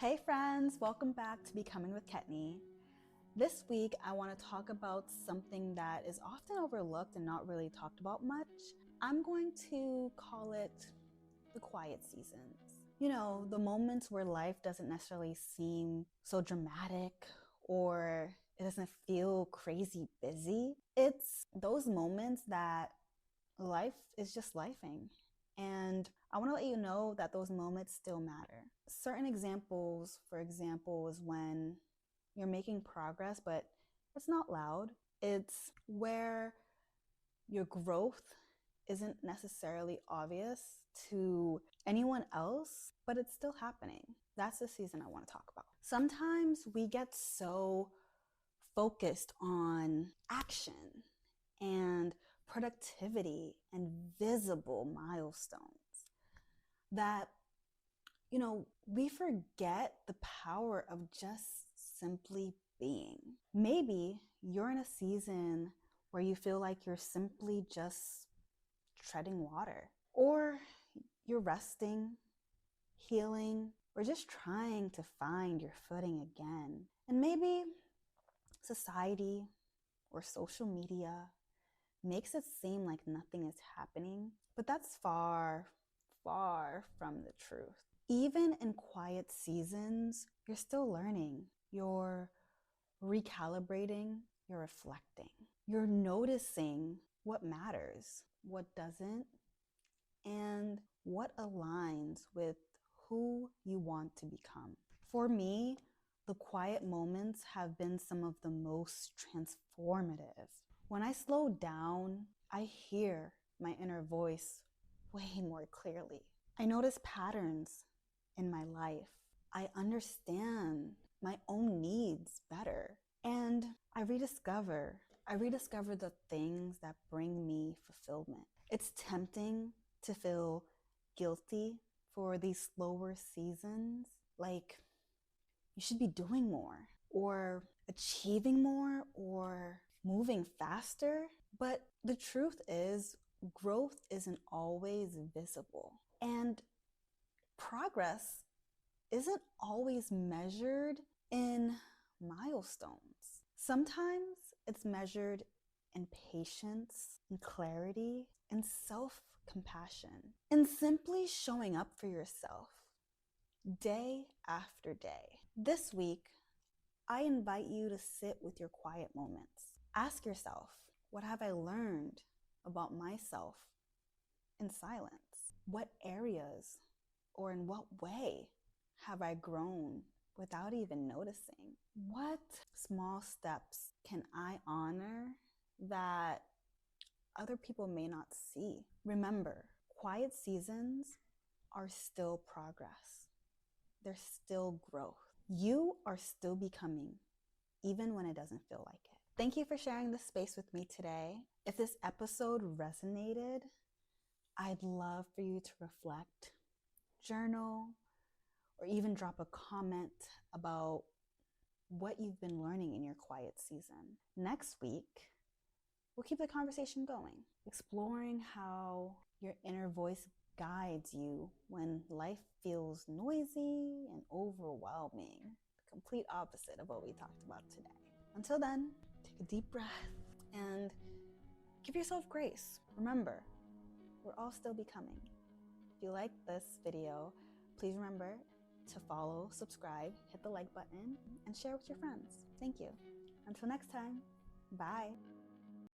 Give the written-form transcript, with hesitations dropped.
Hey friends, welcome back to Becoming with Ketney. This week I want to talk about something that is often overlooked and not really talked about much. I'm going to call it the quiet seasons. You know, the moments where life doesn't necessarily seem so dramatic or it doesn't feel crazy busy. It's those moments that life is just lifing. And I want to let you know that those moments still matter. Certain examples, for example, is when you're making progress, but it's not loud. It's where your growth isn't necessarily obvious to anyone else, but it's still happening. That's the season I want to talk about. Sometimes we get so focused on action and productivity and visible milestones that, we forget the power of just simply being. Maybe you're in a season where you feel like you're simply just treading water, or you're resting, healing, or just trying to find your footing again. And maybe society or social media makes it seem like nothing is happening, but that's far, far from the truth. Even in quiet seasons, you're still learning, you're recalibrating, you're reflecting, you're noticing what matters, what doesn't, and what aligns with who you want to become. For me, the quiet moments have been some of the most transformative. When I slow down, I hear my inner voice way more clearly. I notice patterns in my life. I understand my own needs better. And I rediscover the things that bring me fulfillment. It's tempting to feel guilty for these slower seasons, like you should be doing more or achieving more or moving faster. But the truth is, growth isn't always visible. And progress isn't always measured in milestones. Sometimes it's measured in patience, in clarity, in self-compassion, in simply showing up for yourself day after day. This week, I invite you to sit with your quiet moments. Ask yourself, what have I learned about myself in silence? What areas or in what way have I grown without even noticing? What small steps can I honor that other people may not see? Remember, quiet seasons are still progress. They're still growth. You are still becoming, even when it doesn't feel like it. Thank you for sharing this space with me today. If this episode resonated, I'd love for you to reflect, journal, or even drop a comment about what you've been learning in your quiet season. Next week, we'll keep the conversation going, exploring how your inner voice guides you when life feels noisy and overwhelming. The complete opposite of what we talked about today. Until then, take a deep breath and give yourself grace. Remember, we're all still becoming. If you like this video, please remember to follow, subscribe, hit the like button, and share with your friends. Thank you. Until next time, bye.